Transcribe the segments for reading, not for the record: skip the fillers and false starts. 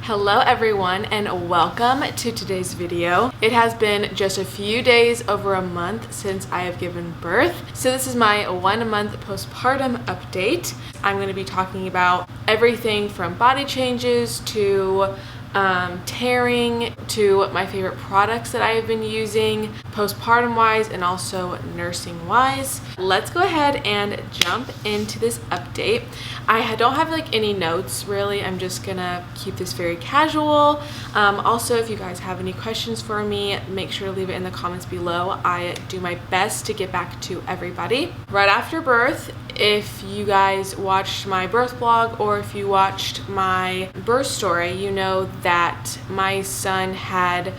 Hello everyone and welcome to today's video. It has been just a few days over a month since I have given birth. So this is my 1 month postpartum update. I'm going to be talking about everything from body changes to tearing to my favorite products that I have been using postpartum wise and also nursing wise. Let's go ahead and jump into this update. I don't have like any notes really. I'm just gonna keep this very casual. Also, if you guys have any questions for me, make sure to leave it in the comments below. I do my best to get back to everybody. Right after birth, if you guys watched my birth vlog or if you watched my birth story, you know that my son had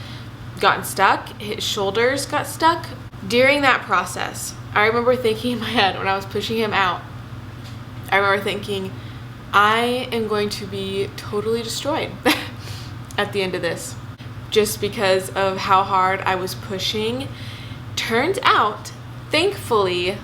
gotten stuck. His shoulders got stuck. During that process, I remember thinking in my head when I was pushing him out, I remember thinking, I am going to be totally destroyed at the end of this, just because of how hard I was pushing. Turns out, thankfully,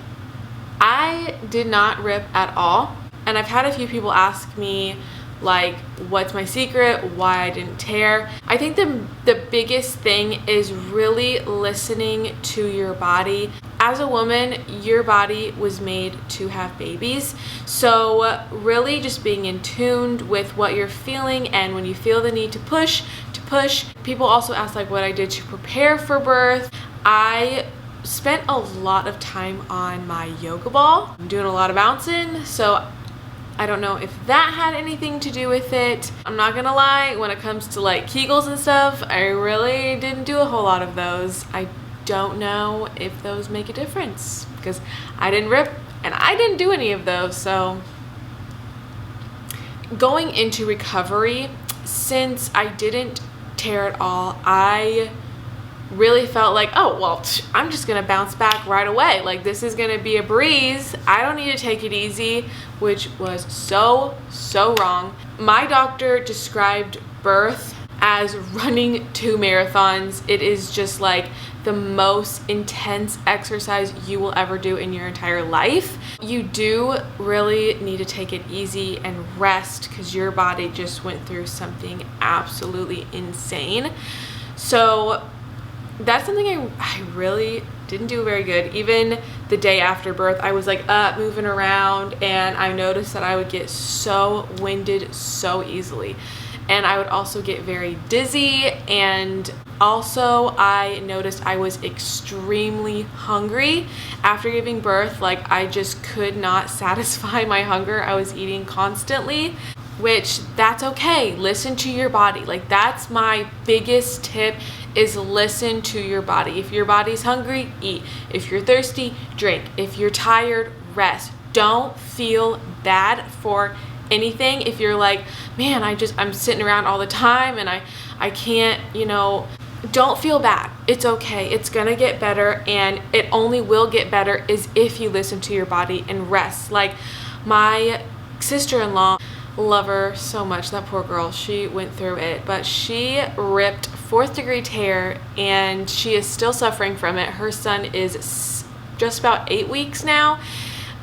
I did not rip at all. And I've had a few people ask me, like, what's my secret, why I didn't tear. I think the biggest thing is really listening to your body. As a woman, your body was made to have babies. So really just being in tune with what you're feeling, and when you feel the need to push. People also ask like what I did to prepare for birth. I spent a lot of time on my yoga ball. I'm doing a lot of bouncing, so I don't know if that had anything to do with it. I'm not gonna lie, when it comes to like Kegels and stuff, I really didn't do a whole lot of those. I don't know if those make a difference because I didn't rip and I didn't do any of those. So going into recovery, since I didn't tear at all, I really felt like, oh, well, I'm just gonna bounce back right away. Like, this is gonna be a breeze. I don't need to take it easy, which was so wrong. My doctor described birth as running 2 marathons. It is just like the most intense exercise you will ever do in your entire life. You do really need to take it easy and rest because your body just went through something absolutely insane. So that's something I really didn't do very good. Even the day after birth, I was like up, moving around, and I noticed that I would get so winded so easily. And I would also get very dizzy, and also I noticed I was extremely hungry after giving birth. Like, I just could not satisfy my hunger. I was eating constantly, which that's okay. Listen to your body. Like, that's my biggest tip, is listen to your body. If your body's hungry, eat. If you're thirsty, drink. If you're tired, rest. Don't feel bad for anything. If you're like, man, I'm sitting around all the time and I can't, don't feel bad. It's okay. It's gonna get better, and it only will get better is if you listen to your body and rest. Like, my sister-in-law, love her so much, that poor girl, she went through it, but she ripped 4th degree tear and she is still suffering from it. Her son is just about 8 weeks now,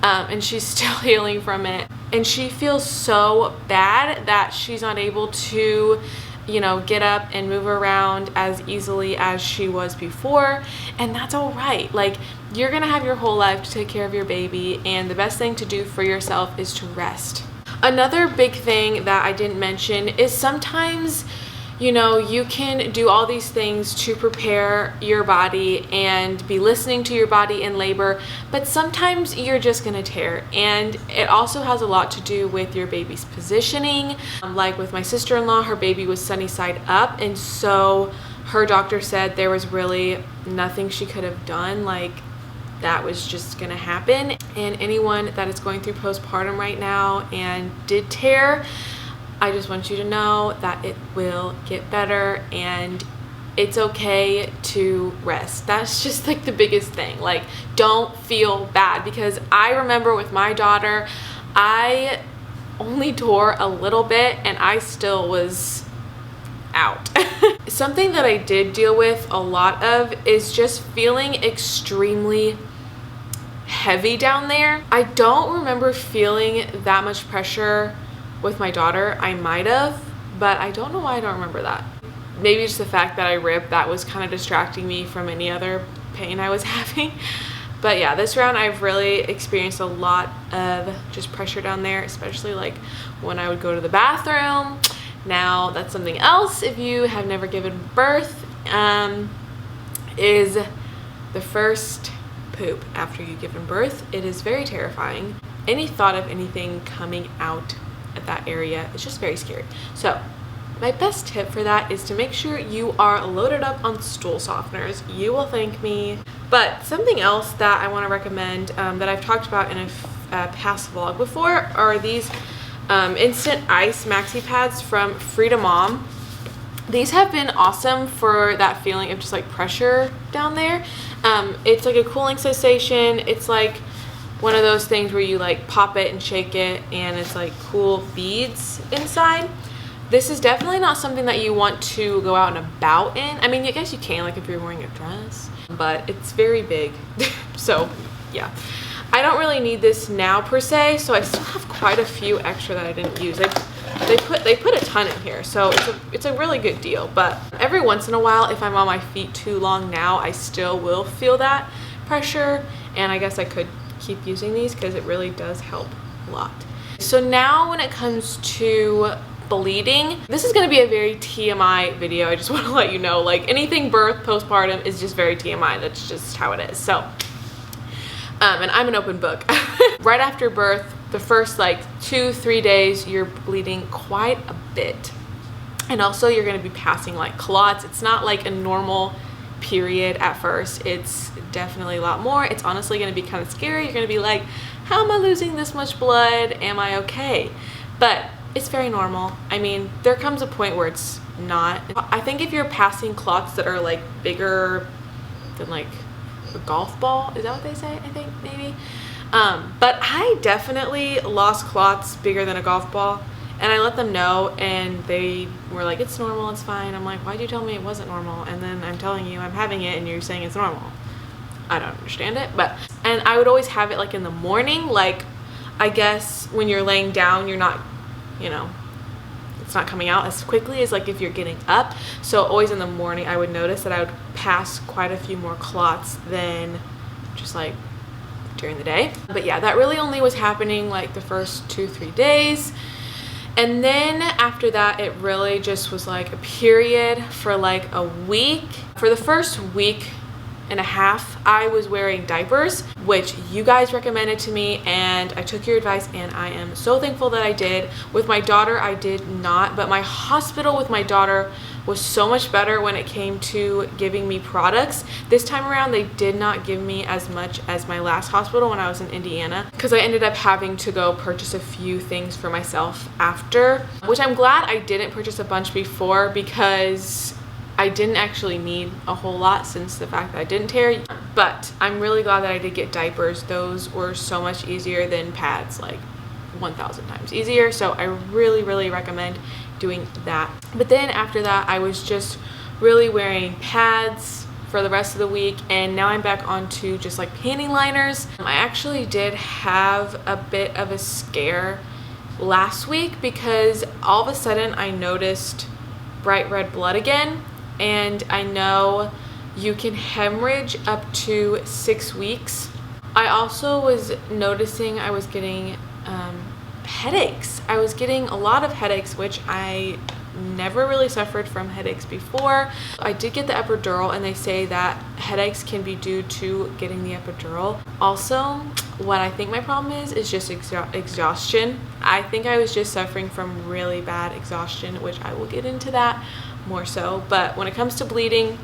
and she's still healing from it, and she feels so bad that she's not able to get up and move around as easily as she was before. And that's all right. Like, you're gonna have your whole life to take care of your baby, and the best thing to do for yourself is to rest. Another big thing that I didn't mention is sometimes, you can do all these things to prepare your body and be listening to your body in labor, but sometimes you're just gonna tear. And it also has a lot to do with your baby's positioning. Like with my sister-in-law, her baby was sunny side up, and so her doctor said there was really nothing she could have done. Like, that was just gonna happen. And anyone that is going through postpartum right now and did tear, I just want you to know that it will get better and it's okay to rest. That's just like the biggest thing. Like, don't feel bad, because I remember with my daughter, I only tore a little bit and I still was out. Something that I did deal with a lot of is just feeling extremely heavy down there. I don't remember feeling that much pressure with my daughter. I might have, but I don't know why I don't remember that. Maybe just the fact that I ripped, that was kind of distracting me from any other pain I was having. But yeah, this round I've really experienced a lot of just pressure down there, especially like when I would go to the bathroom. Now that's something else if you have never given birth, is the first poop after you've given birth. It is very terrifying. Any thought of anything coming out at that area is just very scary. So my best tip for that is to make sure you are loaded up on stool softeners. You will thank me. But something else that I want to recommend that I've talked about in a past vlog before are these instant ice maxi pads from Frida Mom. These have been awesome for that feeling of just like pressure down there. It's like a cooling sensation. It's like one of those things where you like pop it and shake it and it's like cool beads inside. This is definitely not something that you want to go out and about in. I mean, I guess you can, like if you're wearing a dress, but it's very big. So yeah, I don't really need this now per se, so I still have quite a few extra that I didn't use. They put a ton in here, so it's a really good deal. But every once in a while, if I'm on my feet too long now, I still will feel that pressure, and I guess I could keep using these because it really does help a lot. So now when it comes to bleeding, this is going to be a very TMI video. I just want to let you know, like anything birth, postpartum is just very TMI. That's just how it is. So and I'm an open book. Right after birth, the first like 2-3 days, you're bleeding quite a bit, and also you're going to be passing like clots. It's not like a normal period at first. It's definitely a lot more. It's honestly going to be kind of scary. You're going to be like, how am I losing this much blood? Am I okay? But it's very normal. I mean, there comes a point where it's not. I think if you're passing clots that are like bigger than like a golf ball, is that what they say? I think maybe. But I definitely lost clots bigger than a golf ball, and I let them know, and they were like, it's normal, it's fine. I'm like, why'd you tell me it wasn't normal? And then I'm telling you I'm having it and you're saying it's normal. I don't understand it. And I would always have it like in the morning, like I guess when you're laying down, you're not, you know, it's not coming out as quickly as like if you're getting up. So always in the morning I would notice that I would pass quite a few more clots than just like during the day. But yeah, that really only was happening like the first 2-3 days, and then after that it really just was like a period for like a week. For the first week and a half I was wearing diapers, which you guys recommended to me, and I took your advice and I am so thankful that I did. With my daughter I did not, but my hospital with my daughter was so much better when it came to giving me products. This time around they did not give me as much as my last hospital when I was in Indiana, because I ended up having to go purchase a few things for myself after, which I'm glad I didn't purchase a bunch before, because I didn't actually need a whole lot since the fact that I didn't tear. But I'm really glad that I did get diapers. Those were so much easier than pads, like 1,000 times easier. So I really recommend doing that. But then after that I was just really wearing pads for the rest of the week, and now I'm back onto just like panty liners. I actually did have a bit of a scare last week because all of a sudden I noticed bright red blood again. And I know you can hemorrhage up to 6 weeks. I also was noticing I was getting headaches. I was getting a lot of headaches, which I never really suffered from headaches before. I did get the epidural, and they say that headaches can be due to getting the epidural. Also, what I think my problem is just exhaustion. I think I was just suffering from really bad exhaustion, which I will get into that more so. But when it comes to bleeding,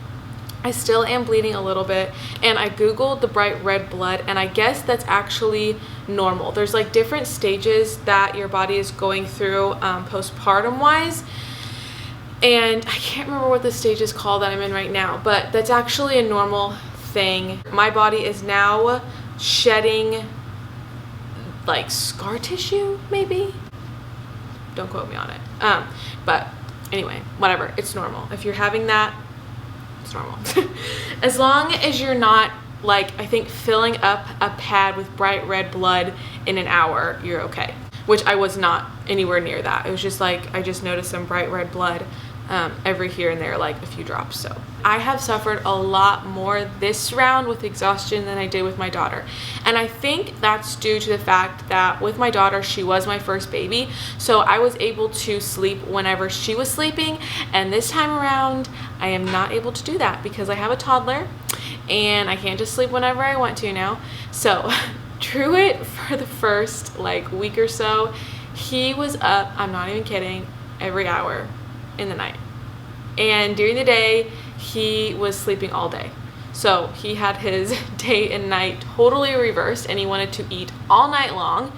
I still am bleeding a little bit, and I googled the bright red blood, and I guess that's actually normal. There's like different stages that your body is going through postpartum wise, and I can't remember what the stage is called that I'm in right now, but that's actually a normal thing. My body is now shedding like scar tissue, maybe, don't quote me on it, but anyway, whatever, it's normal. If you're having that, it's normal. As long as you're not, like, I think filling up a pad with bright red blood in an hour, you're okay. which I was not anywhere near that. It was just like I just noticed some bright red blood every here and there, like a few drops. So I have suffered a lot more this round with exhaustion than I did with my daughter, and I think that's due to the fact that with my daughter, she was my first baby, so I was able to sleep whenever she was sleeping, and this time around I am not able to do that because I have a toddler and I can't just sleep whenever I want to now. So Truett, for the first like week or so, he was up, I'm not even kidding, every hour in the night, and during the day he was sleeping all day. So he had his day and night totally reversed, and he wanted to eat all night long.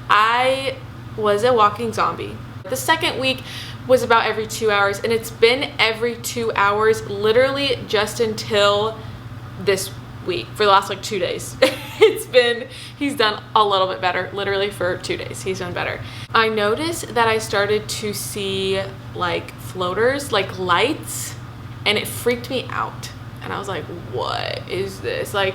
I was a walking zombie. The second week was about every 2 hours, and it's been every 2 hours literally just until this week. For the last like 2 days he's done a little bit better. Literally for 2 days he's done better. I noticed that I started to see like floaters, like lights, and it freaked me out, and I was like, what is this? Like,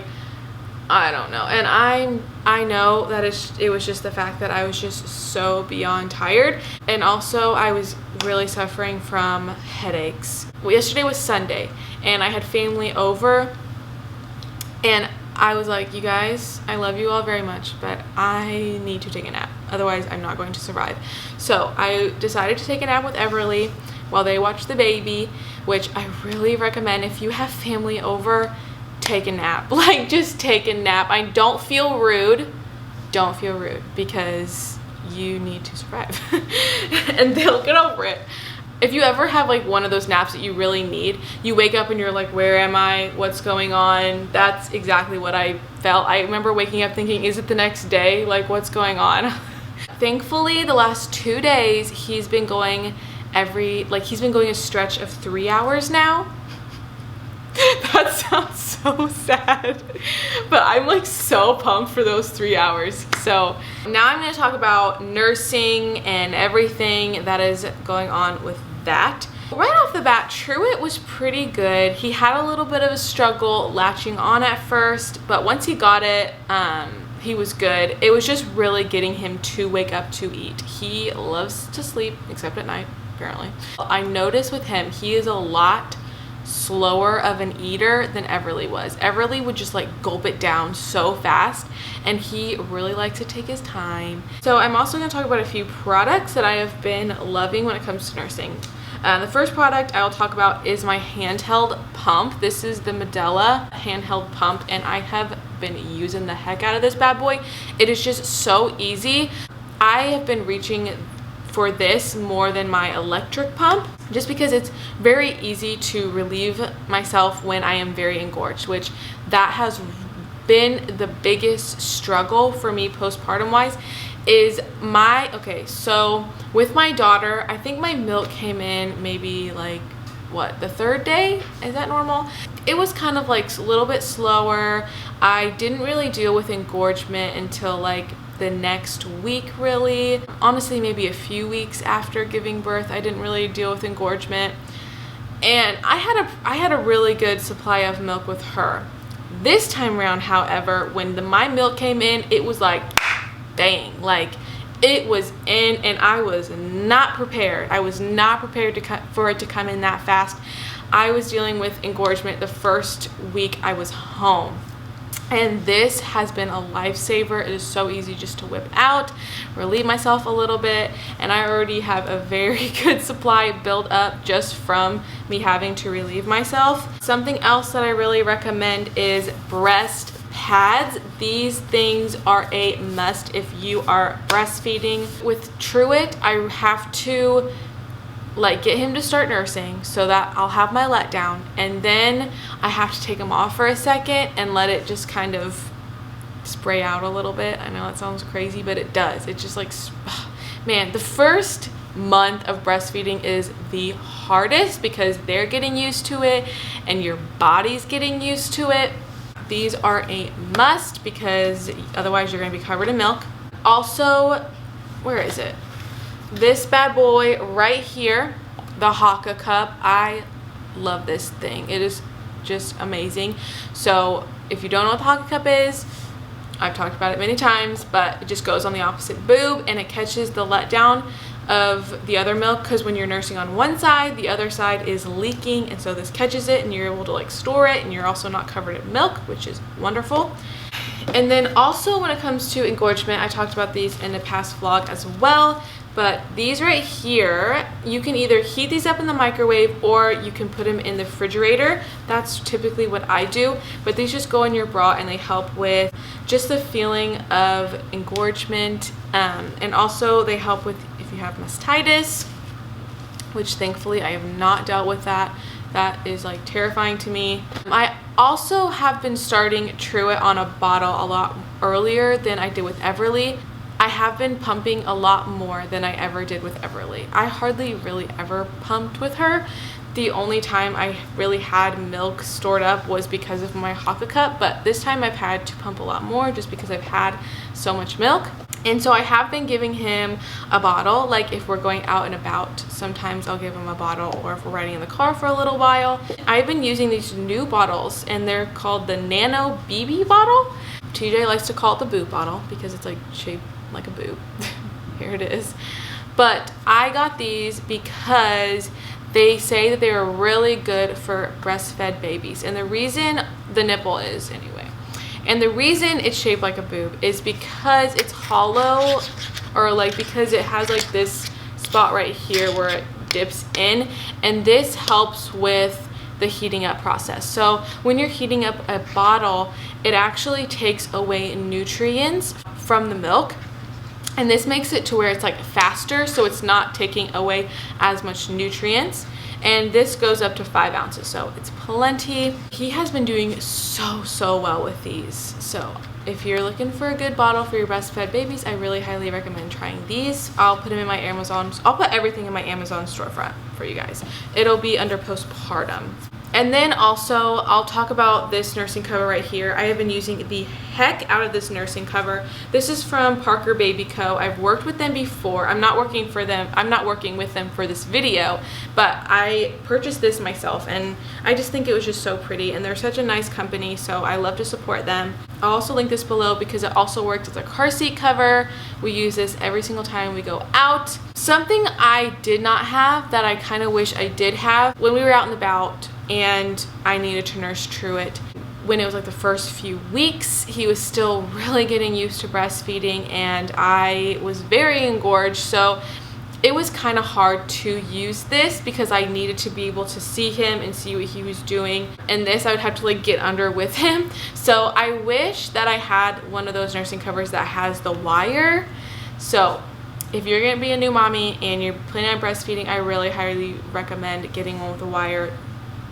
I don't know. And I know that it was just the fact that I was just so beyond tired, and also I was really suffering from headaches. Well, yesterday was Sunday and I had family over, and I was like, you guys, I love you all very much, but I need to take a nap. Otherwise, I'm not going to survive. So I decided to take a nap with Everly while they watch the baby, which I really recommend. If you have family over, take a nap. Like, just take a nap. I don't feel rude. Don't feel rude, because you need to survive and they'll get over it. If you ever have like one of those naps that you really need, you wake up and you're like, where am I? What's going on? That's exactly what I felt. I remember waking up thinking, is it the next day? Like, what's going on? Thankfully, the last 2 days, he's been going a stretch of 3 hours now. That sounds so sad, but I'm like so pumped for those 3 hours. So now I'm going to talk about nursing and everything that is going on with that. Right off the bat, Truett was pretty good. He had a little bit of a struggle latching on at first, but once he got it, he was good. It was just really getting him to wake up to eat. He loves to sleep, except at night, apparently. I noticed with him, he is a lot slower of an eater than Everly was. Everly would just like gulp it down so fast, and he really liked to take his time. So I'm also going to talk about a few products that I have been loving when it comes to nursing. The first product I will talk about is my handheld pump. This is the Medela handheld pump, and I have been using the heck out of this bad boy. It is just so easy. I have been reaching for this more than my electric pump, just because it's very easy to relieve myself when I am very engorged, which that has been the biggest struggle for me postpartum wise. Is so with my daughter, I think my milk came in maybe like the third day. Is that normal? It was kind of like a little bit slower. I didn't really deal with engorgement until like the next week, really. Honestly, maybe a few weeks after giving birth, I didn't really deal with engorgement, and I had a really good supply of milk with her. This time around, however, when my milk came in, it was like, dang, like it was in, and I was not prepared. I was not prepared for it to come in that fast. I was dealing with engorgement the first week I was home. And this has been a lifesaver. It is so easy just to whip out, relieve myself a little bit, and I already have a very good supply built up just from me having to relieve myself. Something else that I really recommend is breast pads. These things are a must if you are breastfeeding. With Truett, I have to get him to start nursing so that I'll have my letdown, and then I have to take him off for a second and let it just kind of spray out a little bit. I know that sounds crazy, but it does. It just man, the first month of breastfeeding is the hardest because they're getting used to it and your body's getting used to it. These are a must because otherwise you're going to be covered in milk. Also, where is it? This bad boy right here, the Haka cup. I love this thing. It is just amazing. So if you don't know what the Haka cup is, I've talked about it many times, but it just goes on the opposite boob and it catches the letdown of the other milk, because when you're nursing on one side, the other side is leaking, and so this catches it and you're able to like store it, and you're also not covered in milk, which is wonderful. And then also when it comes to engorgement, I talked about these in a past vlog as well, but these right here, you can either heat these up in the microwave or you can put them in the refrigerator. That's typically what I do, but these just go in your bra and they help with just the feeling of engorgement, and also they help with if you have mastitis, which thankfully I have not dealt with that. That is like terrifying to me. I also have been starting Truett on a bottle a lot earlier than I did with Everly. I have been pumping a lot more than I ever did with Everly. I hardly really ever pumped with her. The only time I really had milk stored up was because of my Haka cup, but this time I've had to pump a lot more just because I've had so much milk. And so I have been giving him a bottle, like if we're going out and about, sometimes I'll give him a bottle, or if we're riding in the car for a little while. I've been using these new bottles and they're called the Nano BB bottle. TJ likes to call it the boob bottle because it's like shaped like a boob. Here it is. But I got these because they say that they are really good for breastfed babies, and the reason the nipple is anyway. And the reason it's shaped like a boob is because it's hollow, or like because it has like this spot right here where it dips in, and this helps with the heating up process. So when you're heating up a bottle, it actually takes away nutrients from the milk, and this makes it to where it's like faster, so it's not taking away as much nutrients. And this goes up to 5 ounces, so it's plenty. He has been doing so well with these. So if you're looking for a good bottle for your breastfed babies, I really highly recommend trying these. I'll put them in my Amazon. I'll put everything in my Amazon storefront for you guys. It'll be under Postpartum. And then also, I'll talk about this nursing cover right here. I have been using the heck out of this nursing cover. This is from Parker Baby Co. I've worked with them before. I'm not working with them for this video, but I purchased this myself, and I just think it was just so pretty, and they're such a nice company, so I love to support them. I'll also link this below because it also works as a car seat cover. We use this every single time we go out. Something I did not have that I kind of wish I did have when we were out and about and I needed to nurse Truett. When it was like the first few weeks, he was still really getting used to breastfeeding, and I was very engorged, so it was kind of hard to use this because I needed to be able to see him and see what he was doing, and this I would have to like get under with him. So I wish that I had one of those nursing covers that has the wire. So if you're gonna be a new mommy and you're planning on breastfeeding, I really highly recommend getting one with a wire,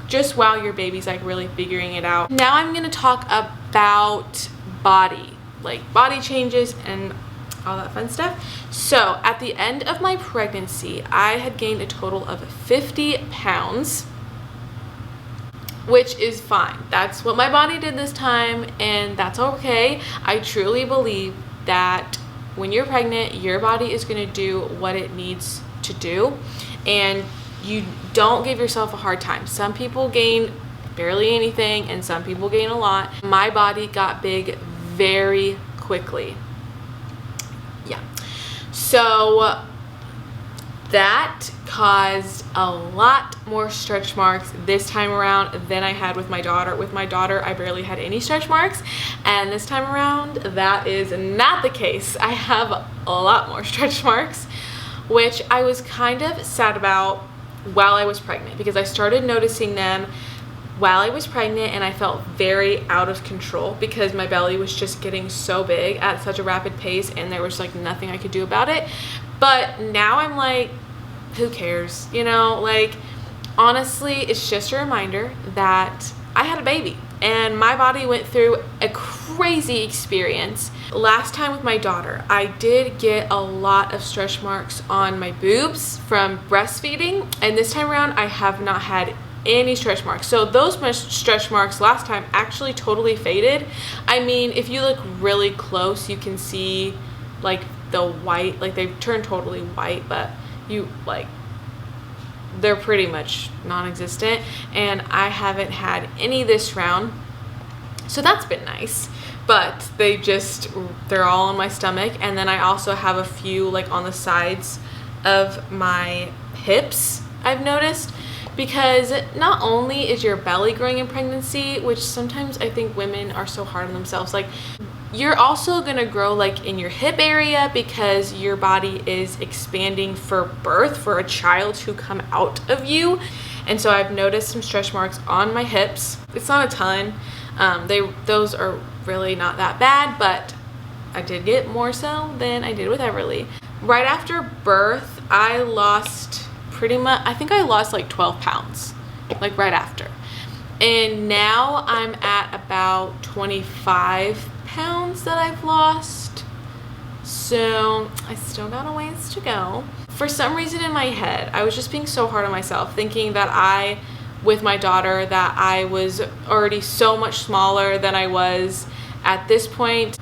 just while your baby's like really figuring it out. Now I'm gonna talk about body changes and all that fun stuff. So at the end of my pregnancy, I had gained a total of 50 pounds, which is fine. That's what my body did this time, and that's okay. I truly believe that when you're pregnant, your body is gonna do what it needs to do, and you don't give yourself a hard time. Some people gain barely anything and some people gain a lot. My body got big very quickly. Yeah. So that caused a lot more stretch marks this time around than I had with my daughter. With my daughter, I barely had any stretch marks, and this time around, that is not the case. I have a lot more stretch marks, which I was kind of sad about while I was pregnant, because I started noticing them while I was pregnant, and I felt very out of control because my belly was just getting so big at such a rapid pace, and there was like nothing I could do about it. But now I'm like, who cares? You know, like honestly, it's just a reminder that I had a baby and my body went through a crazy experience. Last time with my daughter, I did get a lot of stretch marks on my boobs from breastfeeding, and this time around I have not had any stretch marks. So those stretch marks last time actually totally faded. I mean, if you look really close, you can see like the white, like they've turned totally white, but you like they're pretty much non-existent, and I haven't had any this round. So that's been nice. But they're all on my stomach. And then I also have a few like on the sides of my hips, I've noticed. Because not only is your belly growing in pregnancy, which sometimes I think women are so hard on themselves, like you're also gonna grow like in your hip area because your body is expanding for birth, for a child to come out of you. And so I've noticed some stretch marks on my hips. It's not a ton. Those are really not that bad, but I did get more so than I did with Everly. Right after birth, I lost I think I lost like 12 pounds, like right after. And now I'm at about 25 pounds that I've lost. So I still got a ways to go. For some reason in my head, I was just being so hard on myself, thinking that with my daughter, that I was already so much smaller than I was at this point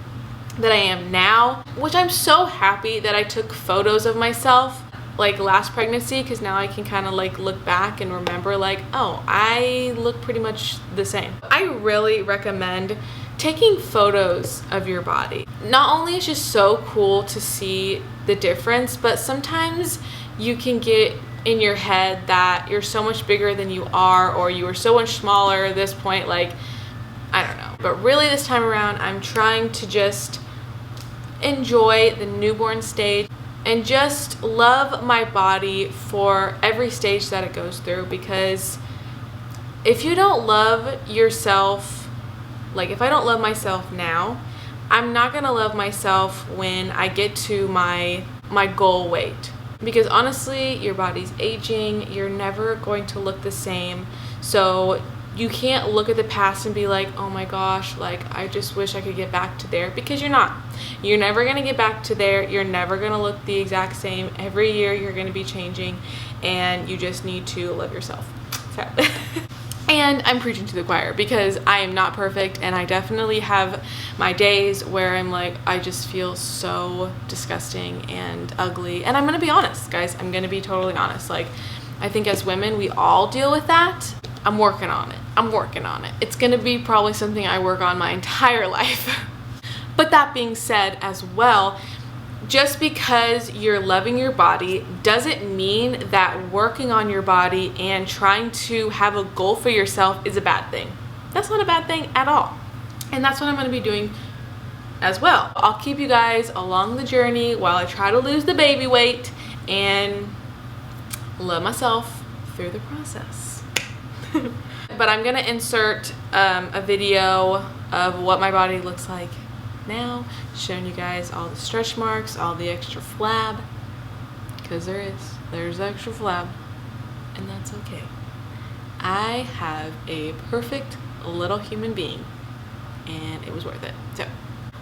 that I am now, which I'm so happy that I took photos of myself like last pregnancy, because now I can kind of like look back and remember like, oh, I look pretty much the same. I really recommend taking photos of your body. Not only is it just so cool to see the difference, but sometimes you can get in your head that you're so much bigger than you are, or you are so much smaller at this point, like, I don't know. But really this time around, I'm trying to just enjoy the newborn stage and just love my body for every stage that it goes through. Because if you don't love yourself, like if I don't love myself now, I'm not gonna love myself when I get to my goal weight. Because honestly, your body's aging, you're never going to look the same. So you can't look at the past and be like, oh my gosh, like I just wish I could get back to there, because you're not. You're never gonna get back to there. You're never gonna look the exact same. Every year you're gonna be changing, and you just need to love yourself. So. And I'm preaching to the choir, because I am not perfect, and I definitely have my days where I'm like, I just feel so disgusting and ugly. And I'm gonna be honest, guys, I'm gonna be totally honest. Like, I think as women, we all deal with that. I'm working on it. It's gonna be probably something I work on my entire life. But that being said as well, just because you're loving your body doesn't mean that working on your body and trying to have a goal for yourself is a bad thing. That's not a bad thing at all. And that's what I'm gonna be doing as well. I'll keep you guys along the journey while I try to lose the baby weight and love myself through the process. But I'm gonna insert a video of what my body looks like now, showing you guys all the stretch marks, all the extra flab, because there's extra flab, and that's okay. I have a perfect little human being, and it was worth it. So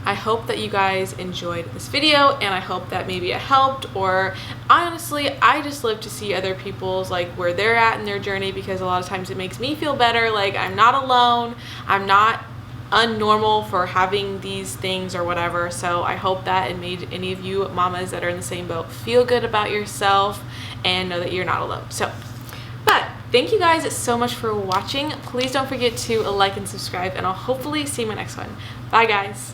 I hope that you guys enjoyed this video, and I hope that maybe it helped. Or honestly, I just love to see other people's, like, where they're at in their journey, because a lot of times it makes me feel better. Like, I'm not alone. I'm not unnormal for having these things or whatever. So I hope that it made any of you mamas that are in the same boat feel good about yourself and know that you're not alone. So, but thank you guys so much for watching. Please don't forget to like and subscribe, and I'll hopefully see you in my next one. Bye guys.